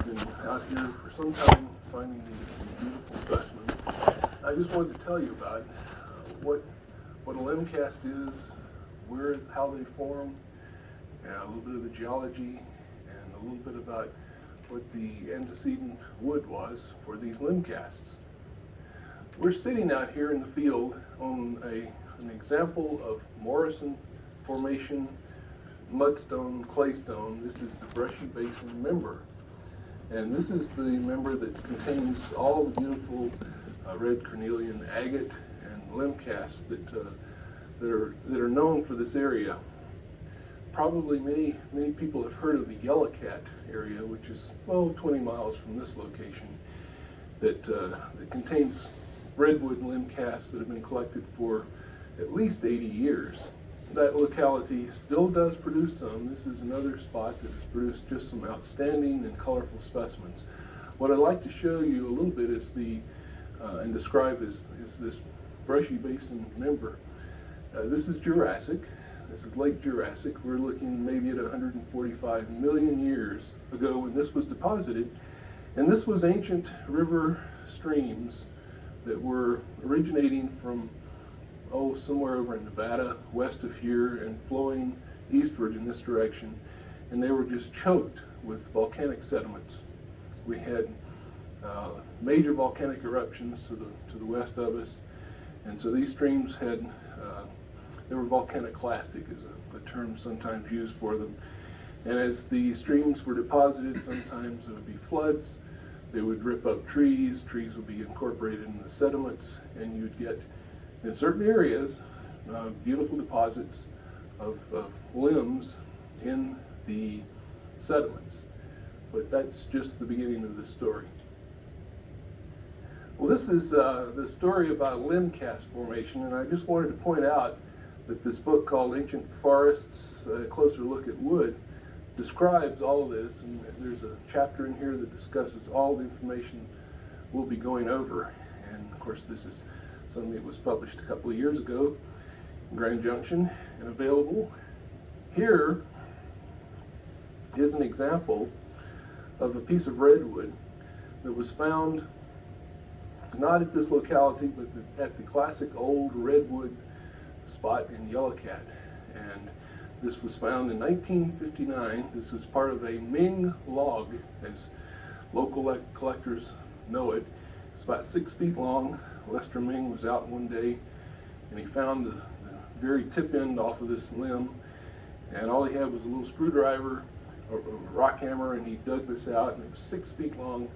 We've been out here for some time finding these beautiful specimens. I just wanted to tell you about what a limb cast is, how they form, and a little bit of the geology, and a little bit about what the antecedent wood was for these limb casts. We're sitting out here in the field on an example of Morrison Formation mudstone, claystone. This is the Brushy Basin member. And this is the member that contains all the beautiful red carnelian agate and limb casts that are known for this area. Probably many people have heard of the Yellow Cat area, which is 20 miles from this location, that contains redwood limb casts that have been collected for at least 80 years. That locality still does produce some. This is another spot that has produced just some outstanding and colorful specimens. What I'd like to show you a little bit is and describe is this Brushy Basin member. This is Jurassic. This is late Jurassic. We're looking maybe at 145 million years ago when this was deposited. And this was ancient river streams that were originating from somewhere over in Nevada, west of here, and flowing eastward in this direction. And they were just choked with volcanic sediments. We had major volcanic eruptions to the west of us, and so these streams they were volcaniclastic, is a term sometimes used for them. And as the streams were deposited, sometimes it would be floods. They would rip up trees. Trees would be incorporated in the sediments, and you'd get, in certain areas, beautiful deposits of limbs in the sediments. But that's just the beginning of this story. Well, this is the story about limb cast formation, and I just wanted to point out that this book called Ancient Forests, A Closer Look at Wood, describes all of this, and there's a chapter in here that discusses all the information we'll be going over. And of course, this is something that was published a couple of years ago in Grand Junction and available. Here is an example of a piece of redwood that was found not at this locality, but at the classic old redwood spot in Yellow Cat. And this was found in 1959. This is part of a Ming log, as local collectors know it. It's about 6 feet long. Lester Ming was out one day and he found the very tip end off of this limb, and all he had was a little screwdriver or a rock hammer, and he dug this out, and it was 6 feet long,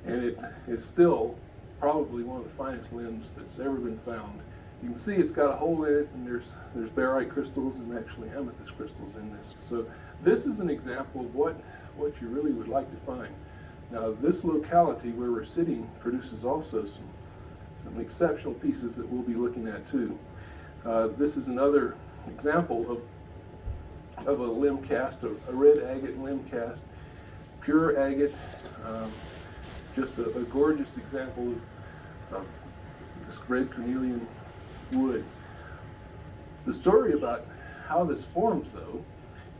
and it is still probably one of the finest limbs that's ever been found. You can see it's got a hole in it, and there's barite crystals and actually amethyst crystals in this. So this is an example of what you really would like to find. Now, this locality where we're sitting produces also some exceptional pieces that we'll be looking at too. This is another example of a limb cast, a red agate limb cast, pure agate, just a gorgeous example of this red carnelian wood. The story about how this forms, though,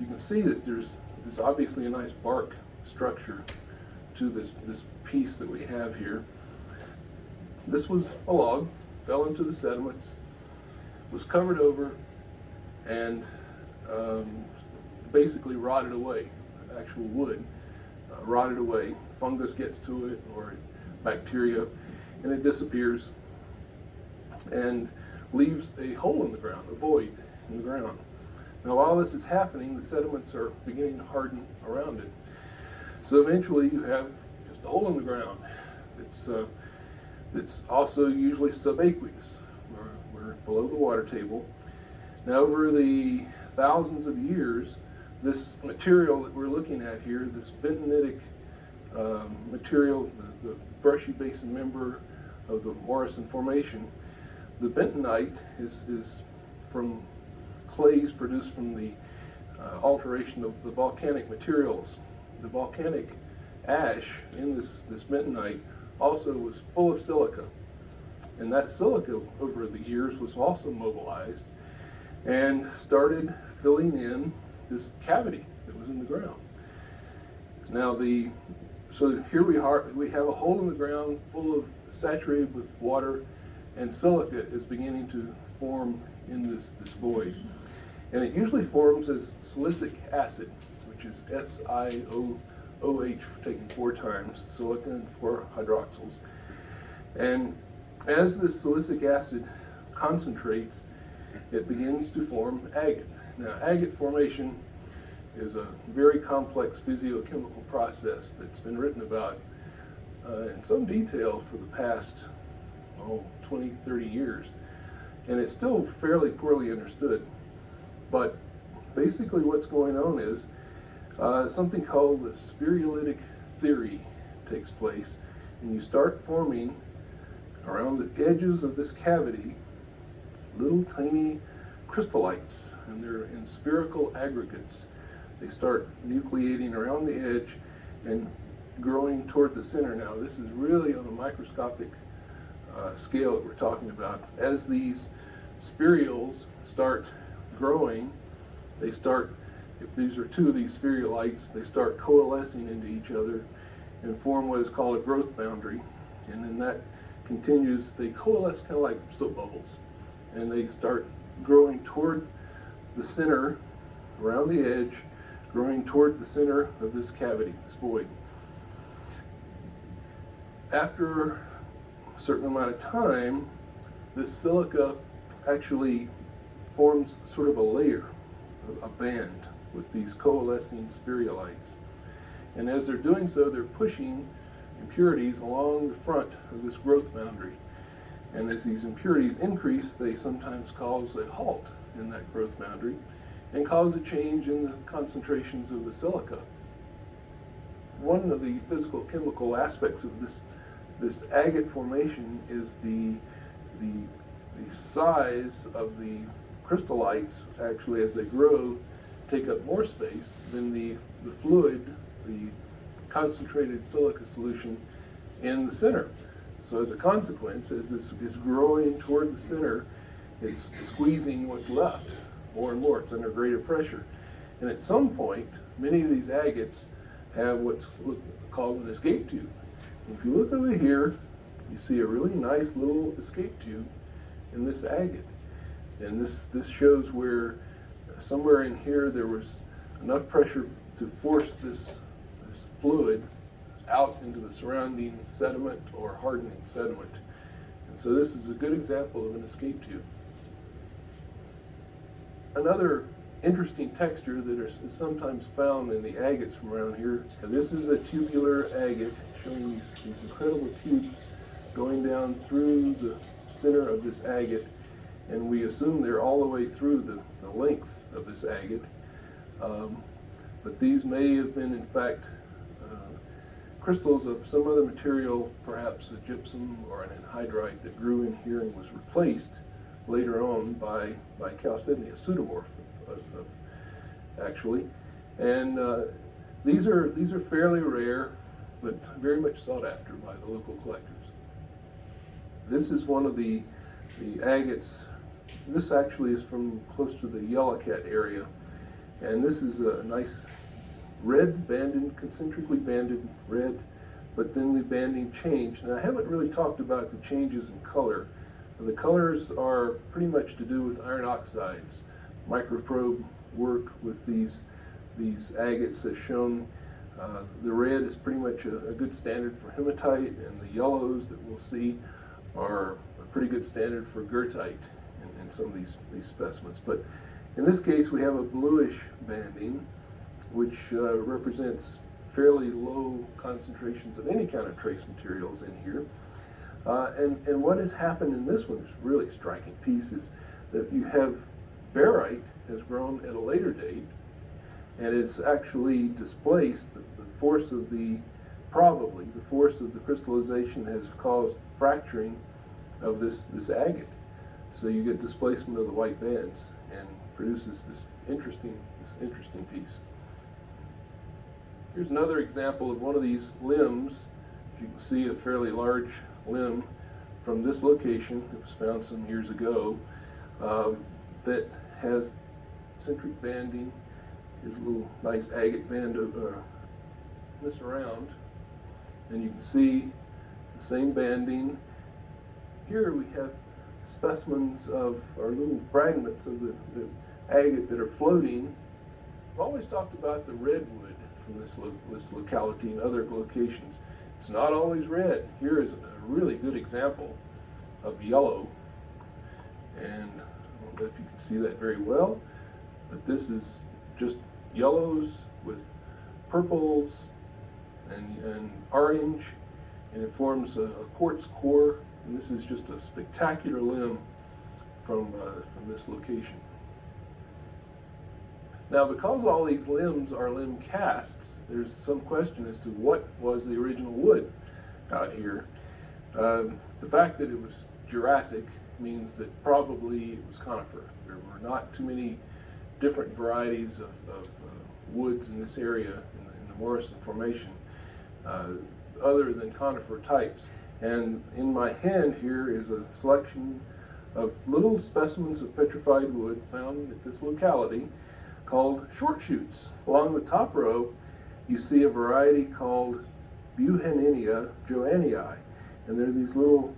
you can see that there's obviously a nice bark structure to this piece that we have here. This was a log, fell into the sediments, was covered over, and basically rotted away. Actual wood rotted away. Fungus gets to it, or bacteria, and it disappears and leaves a hole in the ground, a void in the ground. Now, while this is happening, the sediments are beginning to harden around it. So eventually you have just a hole in the ground. It's also usually subaqueous. We're below the water table. Now, over the thousands of years, this material that we're looking at here, this bentonitic material, the Brushy Basin member of the Morrison Formation, the bentonite is from clays produced from the alteration of the volcanic materials. The volcanic ash in this bentonite also was full of silica, and that silica over the years was also mobilized and started filling in this cavity that was in the ground. Now, the So here we have a hole in the ground full of saturated with water, and silica is beginning to form in this void. And it usually forms as silicic acid, which is SiOH taken 4 times, silica and 4 hydroxyls. And as this silicic acid concentrates, it begins to form agate. Now, agate formation is a very complex physiochemical process that's been written about in some detail for the past 20, 30 years. And it's still fairly poorly understood. But basically what's going on is something called the spherulitic theory takes place, and you start forming around the edges of this cavity little tiny crystallites, and they're in spherical aggregates. They start nucleating around the edge and growing toward the center. Now, this is really on a microscopic scale that we're talking about. As these spherules start growing, they start, if these are 2 of these spherulites, they start coalescing into each other and form what is called a growth boundary. And then that continues, they coalesce kind of like soap bubbles, and they start growing toward the center, around the edge, growing toward the center of this cavity, this void. After a certain amount of time, this silica actually forms sort of a layer, a band with these coalescing spherulites. And as they're doing so, they're pushing impurities along the front of this growth boundary. And as these impurities increase, they sometimes cause a halt in that growth boundary and cause a change in the concentrations of the silica. One of the physical chemical aspects of this agate formation is the size of the crystallites, actually, as they grow, take up more space than the fluid, the concentrated silica solution in the center. So as a consequence, as this is growing toward the center, it's squeezing what's left more and more. It's under greater pressure. And at some point, many of these agates have what's called an escape tube. And if you look over here, you see a really nice little escape tube in this agate. And this shows where somewhere in here there was enough pressure to force this fluid out into the surrounding sediment or hardening sediment. And so this is a good example of an escape tube. Another interesting texture that is sometimes found in the agates from around here, and this is a tubular agate showing these incredible tubes going down through the center of this agate, and we assume they're all the way through the length of this agate. But these may have been, in fact, crystals of some other material, perhaps a gypsum or an anhydrite that grew in here and was replaced later on by chalcedony, a pseudomorph actually. And these are fairly rare, but very much sought after by the local collectors. This is one of the agates. This actually is from close to the Yellowcat area, and this is a nice red banded, concentrically banded red, but then the banding changed. And I haven't really talked about the changes in color. The colors are pretty much to do with iron oxides. Microprobe work with these agates has shown the red is pretty much a good standard for hematite, and the yellows that we'll see are a pretty good standard for goethite in some of these specimens. But in this case, we have a bluish banding, which represents fairly low concentrations of any kind of trace materials in here. And what has happened in this one is really striking piece is that you have barite has grown at a later date, and it's actually displaced the force of probably the force of the crystallization has caused fracturing of this agate. So you get displacement of the white bands and produces this interesting piece. Here's another example of one of these limbs. You can see a fairly large limb from this location. It was found some years ago that has centric banding. Here's a little nice agate band of this around. and you can see the same banding. Here we have specimens of, or little fragments of the agate that are floating. I've always talked about the redwood from this locality and other locations. It's not always red. Here is a really good example of yellow, and I don't know if you can see that very well, but this is just yellows with purples and orange, and it forms a quartz core, and this is just a spectacular limb from this location. Now, because all these limbs are limb casts, there's some question as to what was the original wood out here. The fact that it was Jurassic means that probably it was conifer. There were not too many different varieties of woods in this area in the Morrison Formation other than conifer types. And in my hand here is a selection of little specimens of petrified wood found at this locality called short shoots. Along the top row, you see a variety called Buchaninea joannii, and they're these little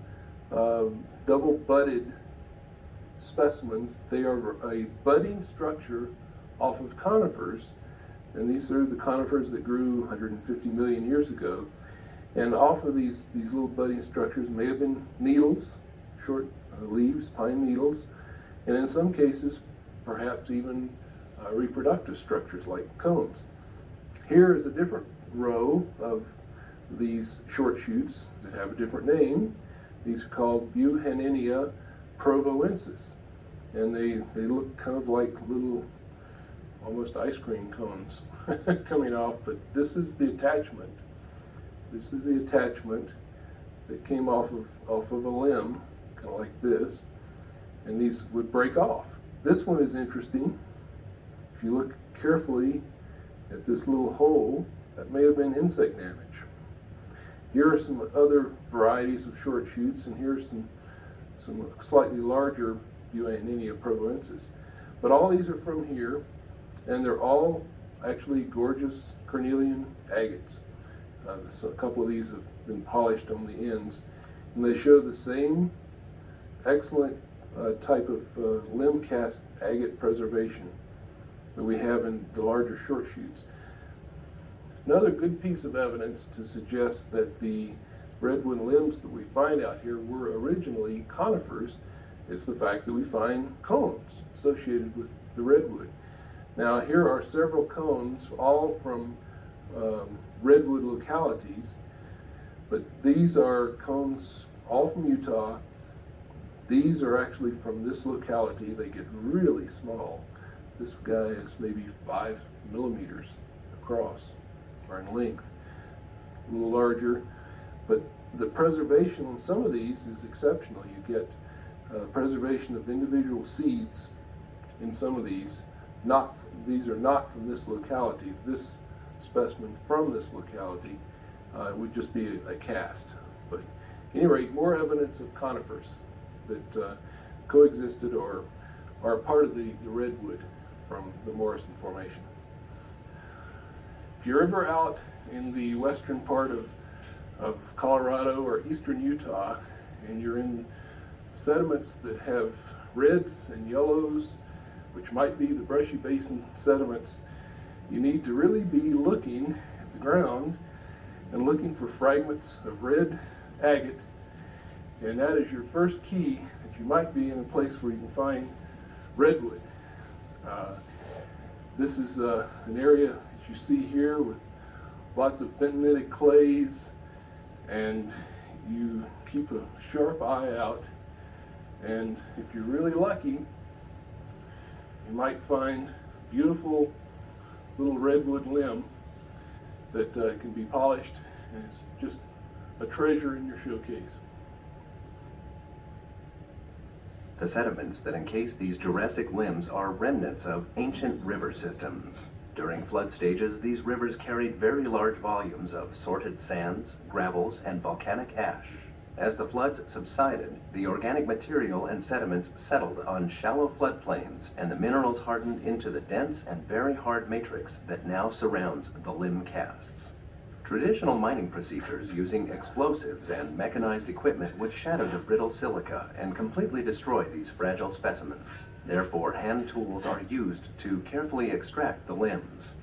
double-budded specimens. They are a budding structure off of conifers, and these are the conifers that grew 150 million years ago. And off of these little budding structures may have been needles, short leaves, pine needles, and in some cases, perhaps even reproductive structures like cones. Here is a different row of these short shoots that have a different name. These are called Buchaninea provoensis, and they look kind of like little, almost ice cream cones coming off, but this is the attachment. This is the attachment that came off of a limb, kind of like this, and these would break off. This one is interesting. If you look carefully at this little hole, that may have been insect damage. Here are some other varieties of short shoots, and here's some slightly larger Buchaninea provoensis. But all these are from here, and they're all actually gorgeous cornelian agates. A couple of these have been polished on the ends, and they show the same excellent type of limb cast agate preservation that we have in the larger short shoots. Another good piece of evidence to suggest that the redwood limbs that we find out here were originally conifers is the fact that we find cones associated with the redwood. Now, here are several cones, all from redwood localities, but these are cones all from Utah. These are actually from this locality. They get really small. This guy is maybe 5 millimeters across or in length, a little larger, but the preservation on some of these is exceptional. You get preservation of individual seeds in some of these. These are not from this locality. This specimen from this locality would just be a cast. But at any rate, more evidence of conifers that coexisted or are part of the redwood from the Morrison Formation. If you're ever out in the western part of Colorado or eastern Utah, and you're in sediments that have reds and yellows, which might be the Brushy Basin sediments, you need to really be looking at the ground and looking for fragments of red agate, and that is your first key that you might be in a place where you can find redwood. This is an area that you see here with lots of bentonitic clays, and you keep a sharp eye out, and if you're really lucky, you might find beautiful little redwood limb that can be polished, and it's just a treasure in your showcase. The sediments that encase these Jurassic limbs are remnants of ancient river systems. During flood stages, these rivers carried very large volumes of sorted sands, gravels, and volcanic ash. As the floods subsided, the organic material and sediments settled on shallow floodplains, and the minerals hardened into the dense and very hard matrix that now surrounds the limb casts. Traditional mining procedures using explosives and mechanized equipment would shatter the brittle silica and completely destroy these fragile specimens. Therefore, hand tools are used to carefully extract the limbs.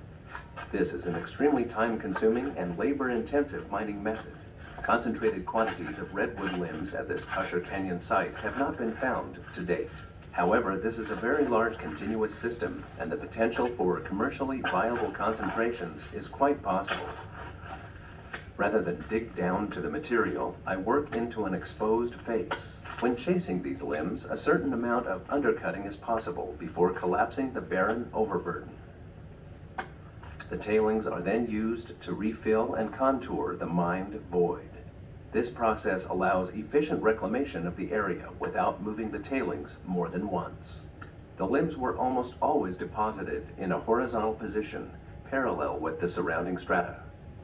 This is an extremely time-consuming and labor-intensive mining method. Concentrated quantities of redwood limbs at this Usher Canyon site have not been found to date. However, this is a very large continuous system, and the potential for commercially viable concentrations is quite possible. Rather than dig down to the material, I work into an exposed face. When chasing these limbs, a certain amount of undercutting is possible before collapsing the barren overburden. The tailings are then used to refill and contour the mined void. This process allows efficient reclamation of the area without moving the tailings more than once. The limbs were almost always deposited in a horizontal position, parallel with the surrounding strata.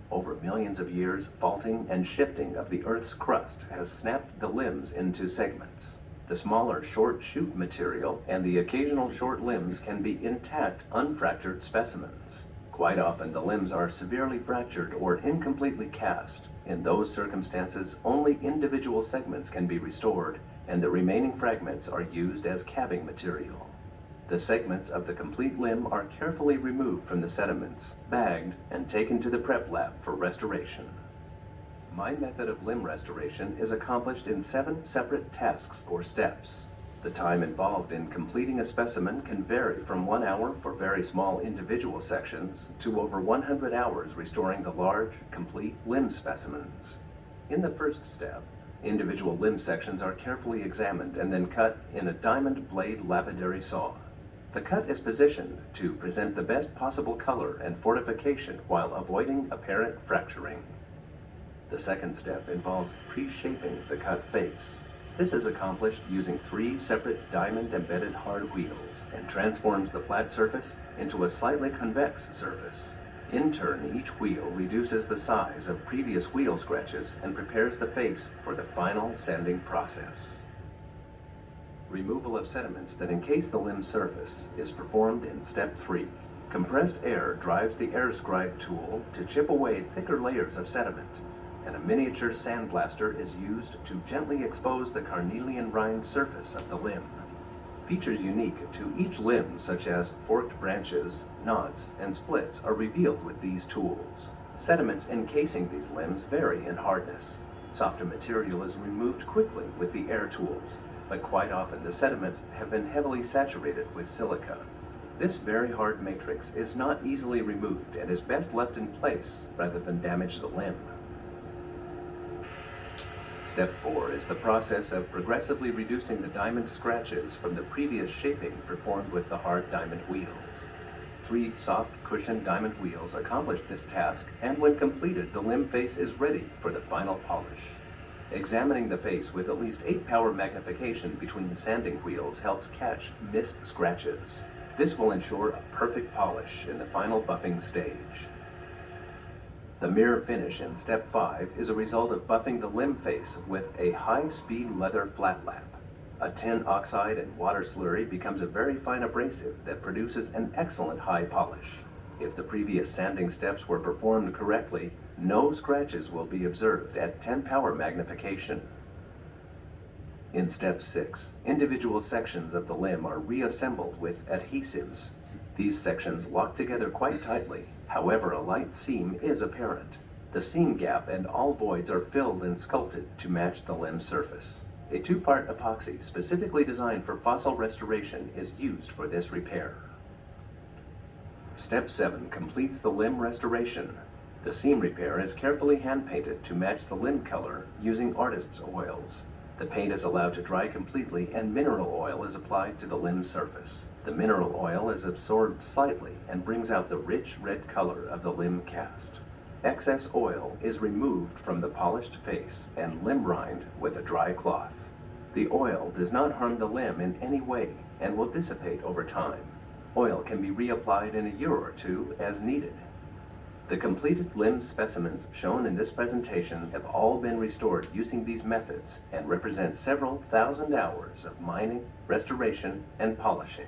Over millions of years, faulting and shifting of the Earth's crust has snapped the limbs into segments. The smaller short shoot material and the occasional short limbs can be intact, unfractured specimens. Quite often, the limbs are severely fractured or incompletely cast. In those circumstances, only individual segments can be restored, and the remaining fragments are used as capping material. The segments of the complete limb are carefully removed from the sediments, bagged, and taken to the prep lab for restoration. My method of limb restoration is accomplished in 7 separate tasks or steps. The time involved in completing a specimen can vary from 1 hour for very small individual sections to over 100 hours restoring the large, complete limb specimens. In the first step, individual limb sections are carefully examined and then cut in a diamond blade lapidary saw. The cut is positioned to present the best possible color and fortification while avoiding apparent fracturing. The second step involves pre-shaping the cut face. This is accomplished using 3 separate diamond-embedded hard wheels and transforms the flat surface into a slightly convex surface. In turn, each wheel reduces the size of previous wheel scratches and prepares the face for the final sanding process. Removal of sediments that encase the limb surface is performed in step 3. Compressed air drives the air scribe tool to chip away thicker layers of sediment, and a miniature sandblaster is used to gently expose the carnelian rind surface of the limb. Features unique to each limb, such as forked branches, knots, and splits, are revealed with these tools. Sediments encasing these limbs vary in hardness. Softer material is removed quickly with the air tools, but quite often the sediments have been heavily saturated with silica. This very hard matrix is not easily removed and is best left in place rather than damage the limb. Step 4 is the process of progressively reducing the diamond scratches from the previous shaping performed with the hard diamond wheels. 3 soft cushioned diamond wheels accomplish this task, and when completed, the limb face is ready for the final polish. Examining the face with at least 8 power magnification between the sanding wheels helps catch missed scratches. This will ensure a perfect polish in the final buffing stage. The mirror finish in step 5 is a result of buffing the limb face with a high-speed leather flat lap. A tin oxide and water slurry becomes a very fine abrasive that produces an excellent high polish. If the previous sanding steps were performed correctly, no scratches will be observed at 10 power magnification. In step 6, individual sections of the limb are reassembled with adhesives. These sections lock together quite tightly, however a light seam is apparent. The seam gap and all voids are filled and sculpted to match the limb surface. A 2-part epoxy specifically designed for fossil restoration is used for this repair. Step 7 completes the limb restoration. The seam repair is carefully hand-painted to match the limb color using artist's oils. The paint is allowed to dry completely and mineral oil is applied to the limb surface. The mineral oil is absorbed slightly and brings out the rich red color of the limb cast. Excess oil is removed from the polished face and limb rind with a dry cloth. The oil does not harm the limb in any way and will dissipate over time. Oil can be reapplied in a year or 2 as needed. The completed limb specimens shown in this presentation have all been restored using these methods and represent several thousand hours of mining, restoration, and polishing.